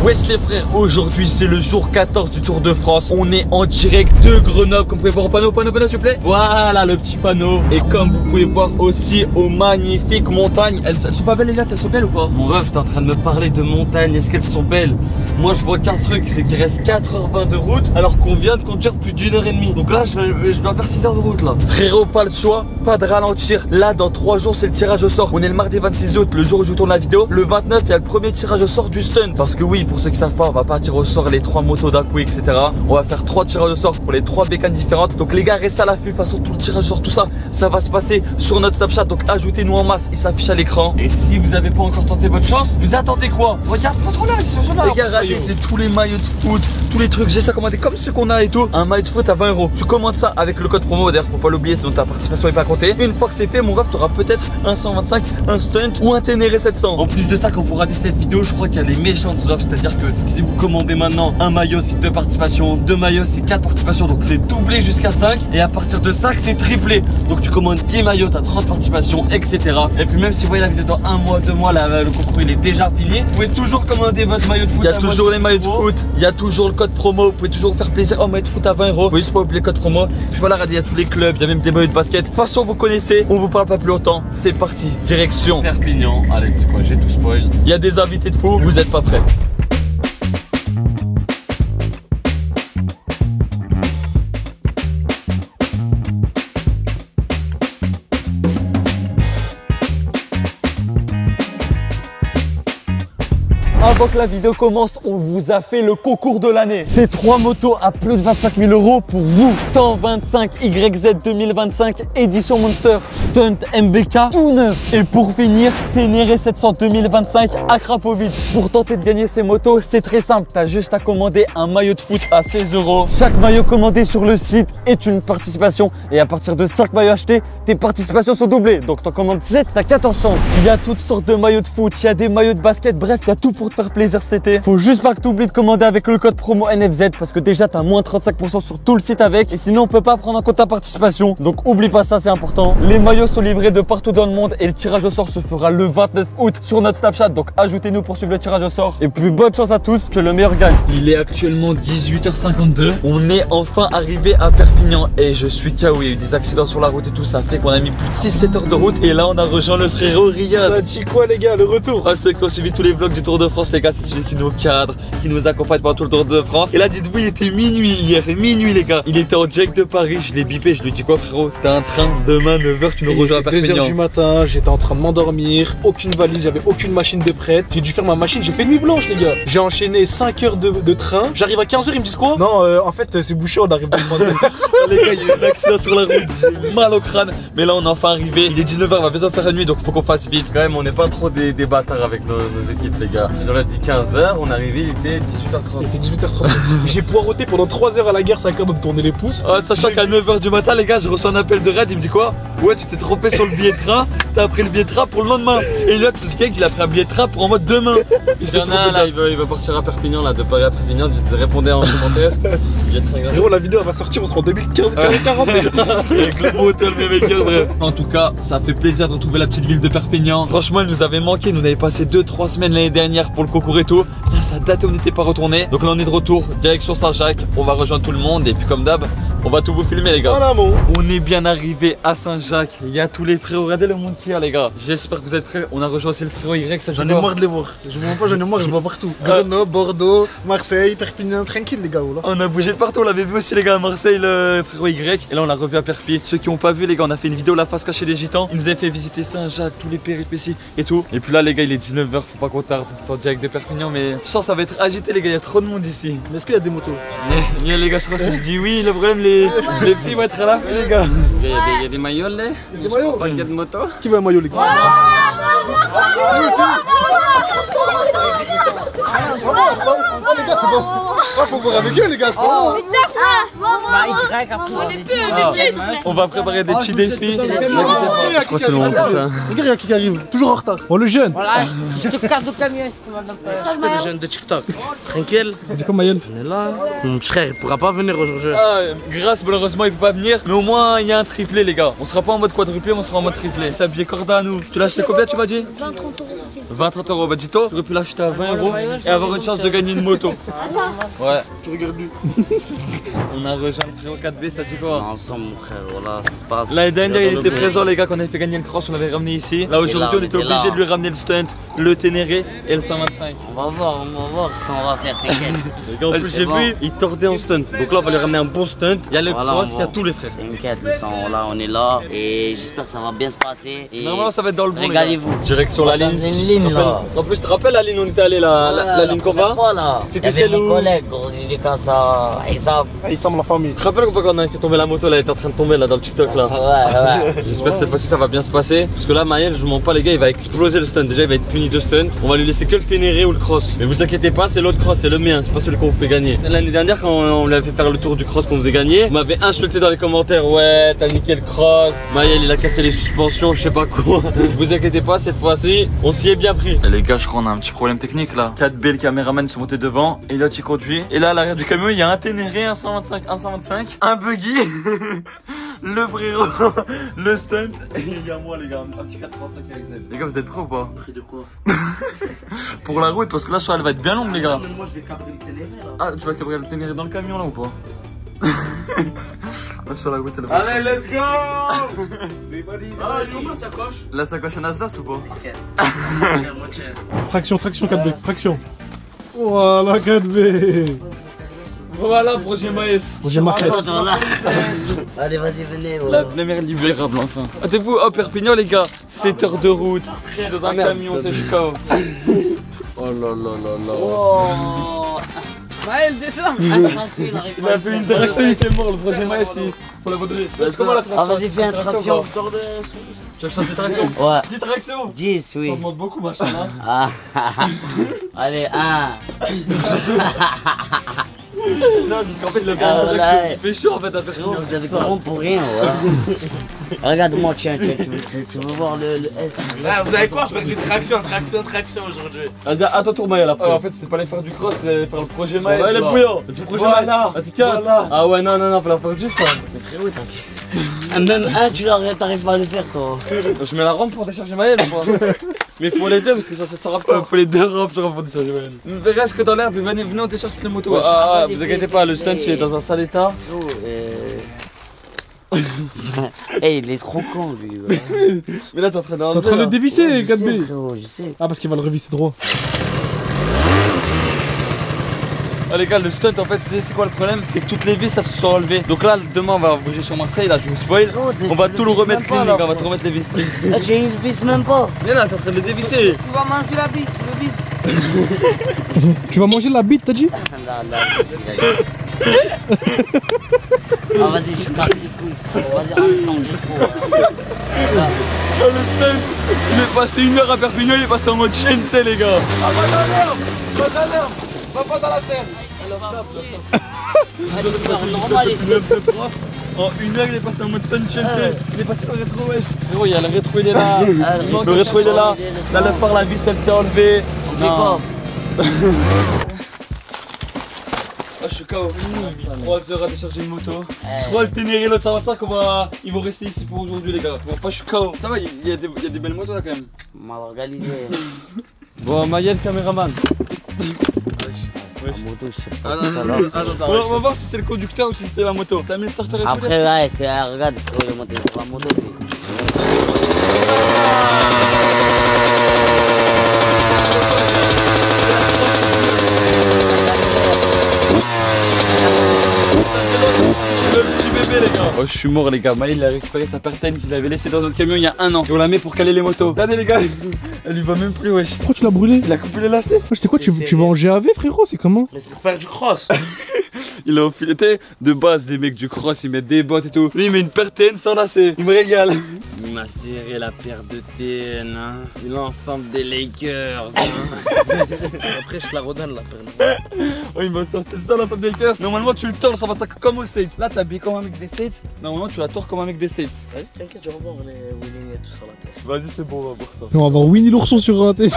Wesh les frères, aujourd'hui c'est le jour 14 du Tour de France. On est en direct de Grenoble, comme vous pouvez voir au panneau s'il vous plaît. Voilà le petit panneau. Et comme vous pouvez voir aussi aux magnifiques montagnes. Elles sont pas belles les gars, elles sont belles ou pas? Mon ref, t'es en train de me parler de montagnes, est-ce qu'elles sont belles? Moi je vois qu'un truc, c'est qu'il reste 4h20 de route alors qu'on vient de conduire plus d'1h30. Donc là je dois faire 6h de route là. Frérot, pas le choix, pas de ralentir. Là dans 3 jours c'est le tirage au sort. On est le mardi 26 août, le jour où je tourne la vidéo. Le 29 il y a le premier tirage au sort du stunt. Parce que oui, pour ceux qui savent pas, on va pas tirer au sort les 3 motos d'un coup, etc. On va faire 3 tirages au sort pour les 3 bécanes différentes. Donc les gars, restez à l'affût. De toute façon, tout le tirage au sort, tout ça, ça va se passer sur notre Snapchat. Donc ajoutez-nous en masse, il s'affiche à l'écran. Et si vous avez pas encore tenté votre chance, vous attendez quoi? Regarde, pas trop là, ils sont là. Les gars, regardez, c'est tous les maillots de foot, tous les trucs. J'ai ça commandé comme ceux qu'on a et tout. Un maillot de foot à 20 €. Tu commandes ça avec le code promo. D'ailleurs, faut pas l'oublier, sinon ta participation est pas comptée. Une fois que c'est fait, mon ref, t'auras peut-être un 125, un stunt ou un Ténéré 700. En plus de ça, quand vous ratez cette vidéo, je crois qu'il y a les méchantes offres. C'est-à-dire que si vous commandez maintenant un maillot, c'est 2 participations, 2 maillots, c'est 4 participations. Donc c'est doublé jusqu'à 5. Et à partir de 5, c'est triplé. Donc tu commandes 10 maillots, t'as 30 participations, etc. Et puis même si vous voyez la vidéo dans 1 mois, 2 mois, le concours il est déjà fini. Vous pouvez toujours commander votre maillot de foot. Il y a toujours les maillots de foot. Il y a toujours le code promo. Vous pouvez toujours vous faire plaisir. Oh, maillot de foot à 20 €. Vous pouvez juste pas oublier le code promo. Puis voilà, regardez, il y a tous les clubs. Il y a même des maillots de basket. De toute façon, vous connaissez. On vous parle pas plus longtemps. C'est parti. Direction Perpignan. Allez, c'est quoi? J'ai tout spoil. Il y a des invités de fou. Vous êtes pas prêts? Avant que la vidéo commence, on vous a fait le concours de l'année. C'est 3 motos à plus de 25 000 € pour vous. 125 YZ 2025 édition Monster Stunt MBK tout neuf. Et pour finir, Ténéré 700 2025 à Krapovic. Pour tenter de gagner ces motos, c'est très simple. T'as juste à commander un maillot de foot à 16 €. Chaque maillot commandé sur le site est une participation. Et à partir de 5 maillots achetés, tes participations sont doublées. Donc t'en commandes 7, t'as 14 chances. Il y a toutes sortes de maillots de foot, il y a des maillots de basket. Bref, il y a tout pour te faire plaisir cet été. Faut juste pas que tu oublies de commander avec le code promo NFZ parce que déjà t'as moins 35% sur tout le site avec et sinon on peut pas prendre en compte ta participation. Donc oublie pas ça, c'est important. Les maillots sont livrés de partout dans le monde et le tirage au sort se fera le 29 août sur notre Snapchat. Donc ajoutez-nous pour suivre le tirage au sort et puis bonne chance à tous, que le meilleur gagne. Il est actuellement 18h52. On est enfin arrivé à Perpignan et je suis KO. Il y a eu des accidents sur la route et tout, ça fait qu'on a mis plus de 6-7 heures de route et là on a rejoint le frérot Riyad. Ça dit quoi les gars, le retour? Ah, ceux qui ont suivi tous les vlogs du Tour de France les gars, c'est celui qui nous cadre, qui nous accompagne pendant tout le Tour de France. Et là dites-vous, il était minuit hier, minuit les gars. Il était en direct de Paris, je l'ai bipé, je lui ai dit quoi frérot? T'as un train demain 9h, tu nous rejoins à Perpignan. 2h du matin, j'étais en train de m'endormir, aucune valise, j'avais aucune machine de prête. J'ai dû faire ma machine, j'ai fait nuit blanche les gars. J'ai enchaîné 5 heures de train, j'arrive à 15h, ils me disent quoi? Non, en fait c'est bouché, on arrive dans le mois. Les gars, il y a eu un accident sur la route, j'ai mal au crâne. Mais là on est enfin arrivé, il est 19h, on va bientôt faire une nuit, donc faut qu'on fasse vite. Quand même, on n'est pas trop des bâtards avec nos équipes les gars. Je leur ai dit 15h, on est arrivé, il était 18h30. Il était 18h30. J'ai poireauté pendant 3 heures à la gare, 5 heures de me tourner les pouces. Sachant qu'à 9h du matin les gars, je reçois un appel de Red, il me dit quoi? Ouais, tu t'es trompé sur le billet de train, t'as pris le billet de train pour le lendemain. Et là, tu sais qu'il a pris un billet de train pour en mode demain. Il y en a un là, il veut partir à Perpignan, là, de Paris à Perpignan, je te répondais en commentaire. Gros, la vidéo elle va sortir, on sera en 2040. Avec le motel, mes mecs, bref. En tout cas, ça fait plaisir de retrouver la petite ville de Perpignan. Franchement, elle nous avait manqué, nous on avait passé 2-3 semaines l'année dernière pour le concours et tout. Là, ça date et on n'était pas retourné. Donc là, on est de retour, direction Saint-Jacques. On va rejoindre tout le monde et puis comme d'hab, on va tout vous filmer les gars. En amont. On est bien arrivé à Saint-Jacques. Il y a tous les frérots. Regardez le monde qu'il y a les gars. J'espère que vous êtes prêts. On a rejoint aussi le frérot Y. J'en ai marre de les voir. Je vois pas, j'en ai marre, je vois partout. Grenoble, Bordeaux, Marseille, Perpignan, tranquille les gars. Là. On a bougé de partout. On l'avait vu aussi les gars à Marseille, le frérot Y. Et là on l'a revu à Perpi. Ceux qui n'ont pas vu les gars, on a fait une vidéo la face cachée des gitans. Il nous avait fait visiter Saint-Jacques, tous les péripéties et tout. Et puis là les gars, il est 19h. Faut pas qu'on tarde. C'est en direct de Perpignan. Mais je sens ça va être agité les gars. Il y a trop de monde ici. Mais est-ce qu'il y a des motos? Les gars, je crois que si je dis oui, le problème les petits vont être à la fin les gars. Il y a des maillots là. Des maillots? Pas de moto. Qui veut un maillot les gars? Les gars c'est bon. Faut voir avec eux les gars, c'est bon. On va préparer des petits défis. Je crois que c'est le moment putain. Les gars, il y a qui arrive, toujours en retard. Oh le jeune. Voilà, je te casse le camion. Le jeune de TikTok. Tranquille. C'est comme Mayenne. On est là. Mon frère, il pourra pas venir aujourd'hui. Grâce malheureusement il peut pas venir. Mais au moins il y a un triplé les gars. On sera pas en mode quadruplé, mais on sera en mode triplé. C'est habillé corda à nous. Tu l'as acheté combien tu m'as dit? 20-30 €. 20-30 euros. Bah dis-toi, j'aurais pu l'acheter à 20 euros et avoir une chance de gagner une moto. Ouais. Tu regardes lui. On a rejoint le 4B, ça dit quoi? Ensemble, mon frère, voilà, ça se passe. L'année dernière, il était présent, les gars, quand on avait fait gagner le cross, on l'avait ramené ici. Là, aujourd'hui, on était obligé de lui ramener le stunt, le Ténéré et le 125. On va voir ce qu'on va faire, t'inquiète. Les gars, en plus, j'ai vu, il tordait en stunt. Donc là, on va lui ramener un bon stunt. Il y a le cross, il y a tous les frères. T'inquiète, là, on est là et j'espère que ça va bien se passer. Et normalement, ça va être dans le bon. Régalez-vous. Direction la ligne. Dans une ligne là. En plus, tu te rappelles la ligne où on était allé, la ligne qu'on va? C'était celle où. Mon collègue, gros, dédicace à Isab. Il semble la famille. Tu te rappelles quand on avait fait tomber la moto là, elle était en train de tomber là dans le TikTok là? Ouais. J'espère que cette fois-ci ça va bien se passer. Parce que là, Maël, je vous mens pas, les gars, il va exploser le stunt. Déjà, il va être puni de stunt. On va lui laisser que le Ténéré ou le cross. Mais vous inquiétez pas, c'est l'autre cross, c'est le mien, c'est pas celui qu'on vous fait gagner. L'année dernière, quand on lui avait fait faire le tour du cross qu'on faisait gagner, on m'avait insulté dans les commentaires. Ouais, t'as niqué le cross. Maël, il a cassé les suspensions, je sais pas quoi. Vous inquiétez pas, cette fois-ci, on s'y est bien pris. Et les gars, je crois qu'on a un petit problème technique là. 4B, le caméraman, sont montés devant. Et là, tu conduis. Et là, à l'arrière du camion, il y a un Ténéré, un 125, un 125, un buggy, le frérot, le stunt. Et il y a moi, les gars, un petit 85 avec Z. Les gars, vous êtes prêts ou pas? Prix de quoi? Pour la route, parce que là, elle va être bien longue, les gars. Moi, je vais cabrer le Ténéré là. Ah, tu vas cabrer le Ténéré dans le camion là ou pas? Sur la route, elle va. Allez, let's go! Ah, il est où ma sacoche? La sacoche à Nasdaq ou pas? Ok. Tiens. Traction 4B, traction. Voilà 4B. Voilà, projet Maës. Projet Marquez. Allez, vas-y, venez. La première libérable enfin. Attendez-vous, à Perpignan les gars, 7 heures de route. Je suis dans un camion, c'est jusqu'à. Oh là là là là. Oh. Maël, descends. Il a fait une traction, il était mort. Le projet Maës, il faut la vaudrer. C'est comment la traction? Ah, vas-y, fais une traction. Tu as chanté de traction? Ouais. 10 tractions. 10, oui. Ça demande beaucoup, machin là. Ah. Allez, 1. Non, parce qu'en fait, le gars, il fait chaud en fait à faire. Vous avez compris pour rien, voilà. Regarde-moi, tiens, tu veux voir le S. Vous avez quoi? Je fais des tractions aujourd'hui. Vas-y, à ton tour, Maël. En fait, c'est pas les faire du cross, c'est faire le projet Maël. Ouais, les bouillons. C'est le projet Maël. Vas-y, calme. Ah ouais, non, faut la faire juste ça. Même 1, t'arrives pas à le faire, toi. Je mets la rampe pour décharger Maël ou pas? Mais il faut les deux parce que ça se rappe pas. Il faut les deux rampes pour décharger Maël. Ne verrez que dans l'herbe, venez, on décharge toutes les motos. Ah, vous inquiétez pas, le stunt il est dans un sale état. Eh, il est trop con lui. Mais là t'es en train T'es en train de le dévisser 4B. Je sais. Ah, parce qu'il va le revisser droit. Ah les gars, le stunt en fait, c'est quoi le problème? C'est que toutes les vis elles se sont enlevées. Donc là, demain on va bouger sur Marseille, là je vous spoil. On va tout le remettre clean les gars, on va tout remettre les vis. Là, j'ai une vis même pas. Mais là, t'es en train de le dévisser. Tu vas manger la bite, le vis. Tu vas manger la bite, t'as dit? Là, ah, vas-y, je casse les couilles. Vas-y, non, j'ai trop. Oh, le stunt, il est passé 1 heure à Perpignan, il est passé en mode chanté les gars. Ah, va dans l'herbe, va pas dans la terre. Normal ici. En 1 heure, il est passé en mode stunt chanté. Il est passé dans le rétro, wesh. Frérot, il y a le rétro, il est là. Le rétro, il est là. La lèvre par la vis, elle s'est enlevée. On fait quoi? Ah, je suis KO. 3 heures à décharger une moto. Je crois le Ténéré, l'autre 125, ils vont rester ici pour aujourd'hui, les gars. Bon, pas, je suis KO. Ça va, il y a des belles motos là quand même. On m'a organisé. Bon, Maël, caméraman. Moto, je sais pas. On va voir si c'est le conducteur ou si c'était la moto. T'as mis le starter et tout? Après, ouais, regarde, il est monté sur la moto. Le petit bébé les gars. Oh, je suis mort les gars. Maël il a récupéré sa pertaine qu'il avait laissée dans notre camion il y a 1 an. Et on la met pour caler les motos. Regardez les gars, elle lui va même plus wesh. Pourquoi tu l'as brûlé? Il a coupé les lacets. C'était quoi, tu vas en GAV frérot? C'est comment? Mais c'est pour faire du cross. Il a enfileté de base des mecs du cross, ils mettent des bottes et tout. Lui il met une pertaine sans lacets. Il me régale. Il m'a serré la paire de TN, hein. Et l'ensemble des Lakers. Hein. Après je la redonne la paire. Oh il m'a sorti ça la femme des cœurs. Normalement tu le tords, ça va t'attaquer comme aux States. Là t'as habillé comme un mec des States. Normalement tu la tords comme un mec des States. Ouais, t'inquiète, je vais revoir les Winning et tout sur la tête. Vas-y c'est bon, on va voir ça. On va avoir Winnie l'ourson sur un tête.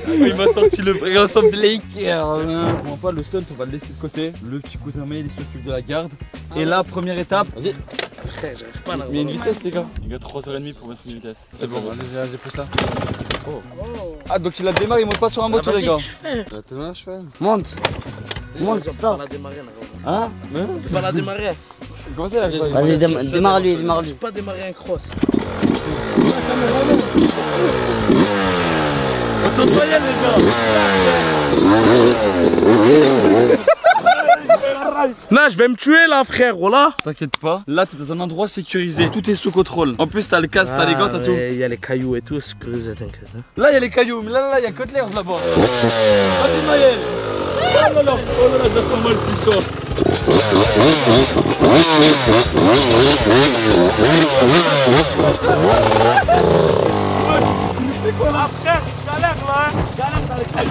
Il m'a sorti le vrai ensemble des Lakers. Bon pas le stunt, on va le laisser de côté. Le petit cousin Maël il s'occupe de la garde. Et là première étape. Vas-y. J'arrive pas à la Mais une vitesse les gars. Il y a 3h30 pour mettre une vitesse. C'est bon, vas-y, pousse là. Ah, donc il a démarré, il monte pas sur un moto, les gars. Je fais. Monte. Monte, Tu vas stop. pas la démarrer, là. Hein? Tu vas la démarrer. Comment ça, il a Vas-y, démarre-lui, démarre-lui. Tu peux pas démarrer un cross. Là, je vais me tuer là, frère, voilà. T'inquiète pas, là t'es dans un endroit sécurisé, tout est sous contrôle. En plus t'as le casque, t'as les gants, t'as tout. Il y a les cailloux et tout, sécurisé, t'inquiète. Là il y a les cailloux, mais là il y a que de l'herbe là-bas. Vas-y Maël. Oh là là, je la sens mal si soir. C'est quoi là, frère? Galère là, galère dans les cailloux.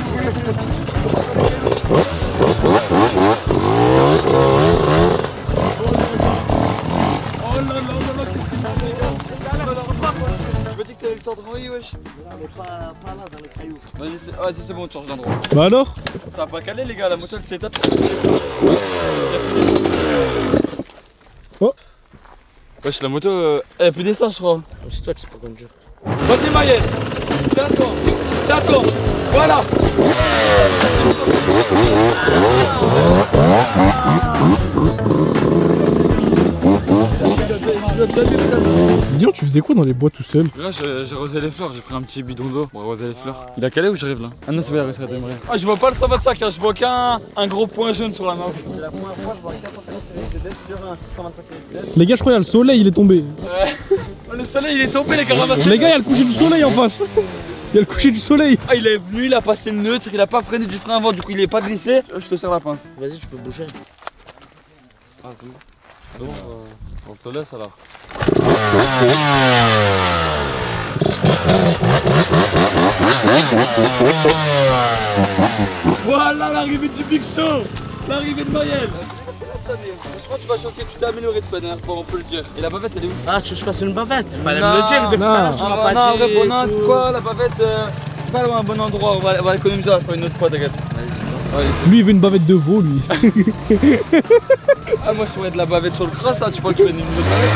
Je me dis que t'avais le temps de renvoyer, wesh. Mais pas là, dans les cailloux. Vas-y, c'est bon, tu changes d'endroit. Bah alors? Ça va pas caler, les gars, la moto elle s'est tapée. Oh. Wesh, la moto, elle a plus d'essence, je crois. C'est toi qui sais pas conduire. Vas-y, Maël. C'est à toi. C'est à toi. Voilà. Dis donc, tu faisais quoi dans les bois tout seul? Là, j'ai rosé les fleurs, j'ai pris un petit bidon d'eau pour arroser les fleurs. Il a calé ou j'arrive là? Ah non, c'est pas, il a réussi à démarrer. Ah, je vois pas le 125, hein, je vois qu'un gros point jaune sur la map. C'est la première fois que je vois 450 sur un 125 km. Les gars, je crois qu'il y a le soleil, il est tombé. Le soleil, il est tombé, les gars, ramassez. Les gars, il y a le coucher du soleil en face. Il y a le coucher du soleil. Ah, il est venu, il a passé le neutre, il a pas freiné du frein avant, du coup, il est pas glissé. Je te sers la pince. Vas-y, tu peux bouger. Ah, c'est bon. Bon, on te laisse alors. Voilà l'arrivée du Big Show, l'arrivée de Maël. Je crois que tu vas choquer, tu t'es amélioré de la dernière fois, on peut le dire. Et la bavette, elle est où? Ah, tu veux que je fasse une bavette? Fallait Non, me le dire depuis tout à l'heure, tu m'as pas non, dit. vrai, bon, et non, tout. c'est quoi, la bavette, c'est pas loin, un bon endroit, on va l'économiser, on va faire une autre fois, t'inquiète. Lui, il veut une bavette de veau, lui. Ah, moi, je ferais de la bavette sur le cross, hein, tu crois que tu veux une autre bavette?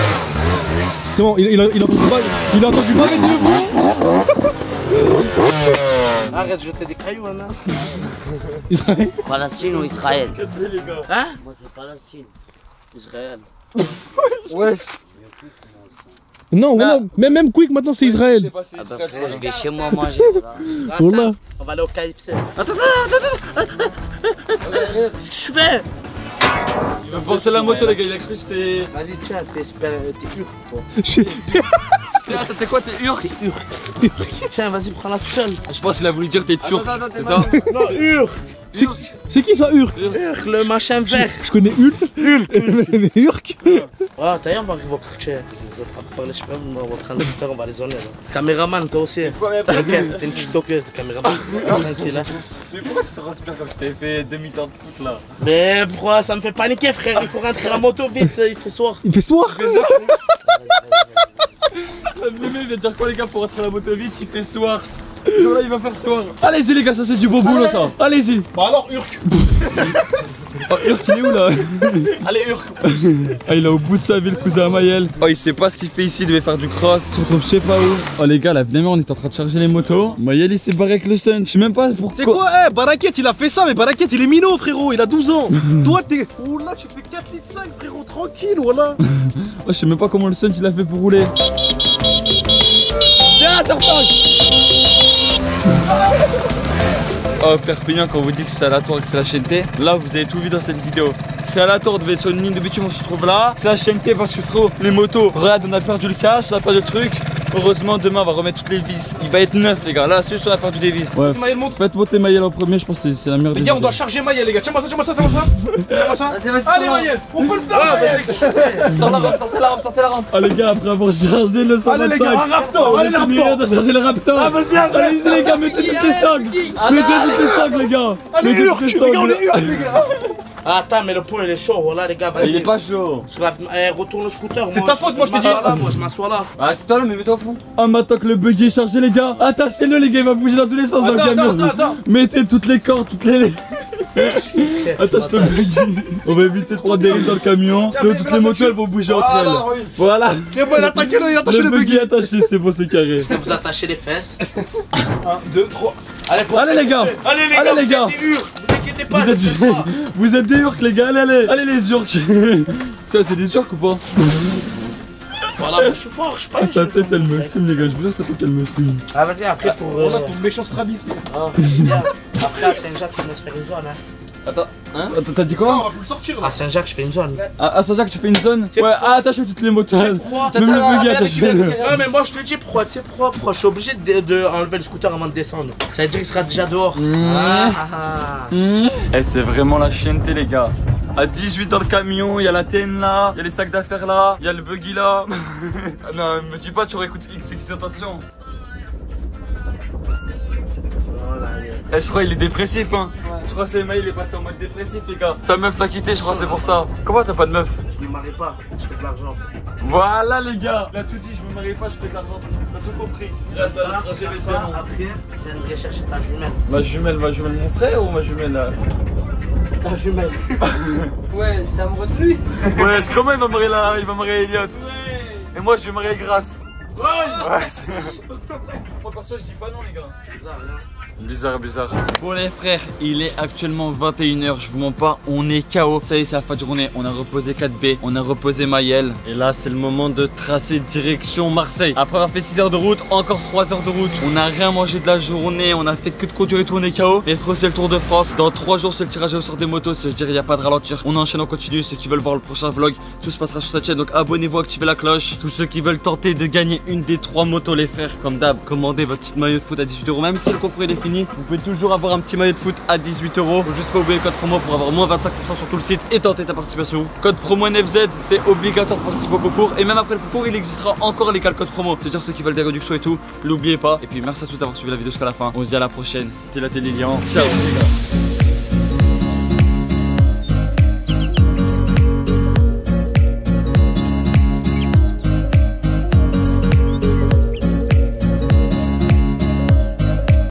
C'est bon, il a entendu bavette de veau. Arrête de jeter des cailloux, hein. Israël. Palestine ou Israël? Hein? Moi c'est Palestine. Israël. Wesh. Non, voilà. Même Quick maintenant c'est Israël. Ah bah frère, je vais chez moi manger. Voilà. Voilà. On va aller au KFC. Attends. Qu'est-ce que je fais? Il va penser la moto, les gars, il a cru que c'était. Vas-y, tiens, t'es hur, toi. Attends, t'es quoi, t'es Urk? Tiens, vas-y, prends-la tout seul. Je pense qu'il a voulu dire t'es turc, c'est ça? Non, Hur. C'est qui ça, Urk? Hur, le machin vert. Je connais Hulk. Mais Urk. Ah, d'ailleurs, on va coucher. Je vais pas parler, je sais pas, on va en train de faire, on va les zoner là. Caméraman, toi aussi. T'inquiète, t'es une tiktokeuse de caméraman. Tranquille, hein. Mais pourquoi tu te transpires comme si t'avais fait demi-temps de foot là? Mais pourquoi ça me fait paniquer, frère? Il faut rentrer la moto vite, il fait soir. Il fait soir. Le mec vient de dire quoi, les gars, pour rentrer la moto vite, il fait soir. Ce jour-là, il va faire soir. Allez-y, les gars, ça c'est du beau boulot, ça. Allez-y. Bah alors, Urk. Oh, Urk, il est où là? Allez, Urk. Ah, il est au bout de sa vie, le cousin à Maël. Oh, il sait pas ce qu'il fait ici, il devait faire du cross. Il se retrouve je sais pas où. Oh, les gars, là, finalement, on est en train de charger les motos. Maël, il s'est barré avec le stun. Je sais même pas pourquoi. C'est quoi, Baraket, il a fait ça, mais Baraket, il est minot, frérot, il a 12 ans. Toi, t'es. Oh là, tu fais 4 litres 5, frérot, tranquille, voilà. Oh, je sais même pas comment le stun il a fait pour rouler. Viens, Oh, Perpignan, quand on vous dit que c'est aléatoire et que c'est la chaîne T, là vous avez tout vu dans cette vidéo. C'est aléatoire, on devait être sur une ligne de bitume, on se retrouve là. C'est la chaîne T parce que frérot, les motos, regarde, on a perdu le cash, on a perdu le truc. Heureusement, demain on va remettre toutes les vis. Il va être neuf, les gars. Là, c'est juste on a perdu des vis. Ouais. Maël monte. Faites monter Maël en premier, je pense que c'est la meilleure. Les gars, on doit charger Maël, les gars. Tiens-moi ça, tiens-moi ça, tiens-moi ça. Allez, Maël, on peut le faire, Maël. Sortez la rampe, sortez la rampe. Ah, les gars, après avoir chargé le 125. Allez, les gars, un Raptor, allez, le Raptor. On a chargé le Raptor. Ah, vas-y, allez, les gars, mettez toutes les sangles. Mettez toutes les sangles, les gars. Allez, Urk, les gars, on est Urk, les gars. Ah, attends, mais le pont il est chaud, voilà les gars, vas-y. Il est pas chaud. Retourne le scooter. C'est ta faute, moi je te dis. Moi je m'assois là. Ah, c'est toi là, mais mets-toi au fond. Ah, maintenant que le buggy est chargé, les gars. Attachez-le, les gars, il va bouger dans tous les sens dans le camion. Attends. Mettez toutes les cordes, toutes les. Attache le buggy. On va éviter de prendre des risques dans le camion. Sinon toutes les motos elles vont bouger entre elles. Voilà. C'est bon, il a attaqué il a attaché le buggy. Attaché, c'est bon, c'est carré. Vous attachez les fesses. 1, 2, 3. Allez les gars. Allez les gars. Vous inquiétez pas, vous êtes des urks les gars, allez les urks. Ça c'est des urks ou pas? Voilà, je suis fort, je suis pas. Sa tête elle me filme les gars, je vous jure sa tête elle me filme. Ah vas-y après pour... On a ton méchant strabisme. Après à Saint-Jacques je me laisse faire une zone Attends, hein? T'as dit quoi? On va plus le sortir là. À Saint-Jacques je fais une zone. À Saint-Jacques tu fais une zone? Ouais, attache toutes les motos. Même Pourquoi? le buggy attaché. Ouais mais moi je te dis pourquoi, tu sais pourquoi je suis obligé de enlever le scooter avant de descendre. Ça veut dire qu'il sera déjà dehors. Eh c'est vraiment la chienneté les gars. À 18 dans le camion, il y a la TN là, il y a les sacs d'affaires là, il y a le buggy là. Non, me dis pas tu aurais écouté XX attention. Eh, je crois il est dépressif hein. Ouais. Je crois que c'est Maïl, il est passé en mode dépressif les gars. Sa meuf l'a quitté je crois c'est pour ça. Comment t'as pas de meuf? Je me marie pas, je fais de l'argent. Voilà les gars. Il a tout dit, je me marie pas, je fais de l'argent. T'as tout compris. Après tu viendrais chercher ta jumelle. Ma jumelle mon frère ou ma jumelle Ta jumelle. Ouais, j'étais amoureux de lui. Ouais, comment il va marier là, il va marier Elliot. Ouais. Et moi je vais marier Grace. Ouais. Moi perso je dis pas non les gars. C'est bizarre hein. Bizarre. Bon les frères, il est actuellement 21 h, je vous mens pas, on est KO. Ça y est, c'est la fin de journée, on a reposé 4B, on a reposé Maël. Et là c'est le moment de tracer direction Marseille. Après avoir fait 6 heures de route, encore 3 heures de route. On n'a rien mangé de la journée, on a fait que de conduire et tout, on est KO. Mais frère, c'est le Tour de France, dans 3 jours c'est le tirage au sort des motos, ça veut dire il n'y a pas de ralentir. On enchaîne, on continue, ceux qui veulent voir le prochain vlog, tout se passera sur cette chaîne. Donc abonnez-vous, activez la cloche. Tous ceux qui veulent tenter de gagner une des 3 motos les frères, comme d'hab, commandez votre petite maillot de foot à 18 €. Même si le concours il est fini, vous pouvez toujours avoir un petit maillot de foot à 18 €. Faut juste pas oublier le code promo pour avoir moins 25% sur tout le site et tenter ta participation. Code promo NFZ, c'est obligatoire pour participer au concours. Et même après le concours, il existera encore les codes promo. C'est-à-dire ceux qui veulent des réductions et tout, l'oubliez pas. Et puis merci à tous d'avoir suivi la vidéo jusqu'à la fin. On se dit à la prochaine. C'était la télé Lilian. Ciao les gars.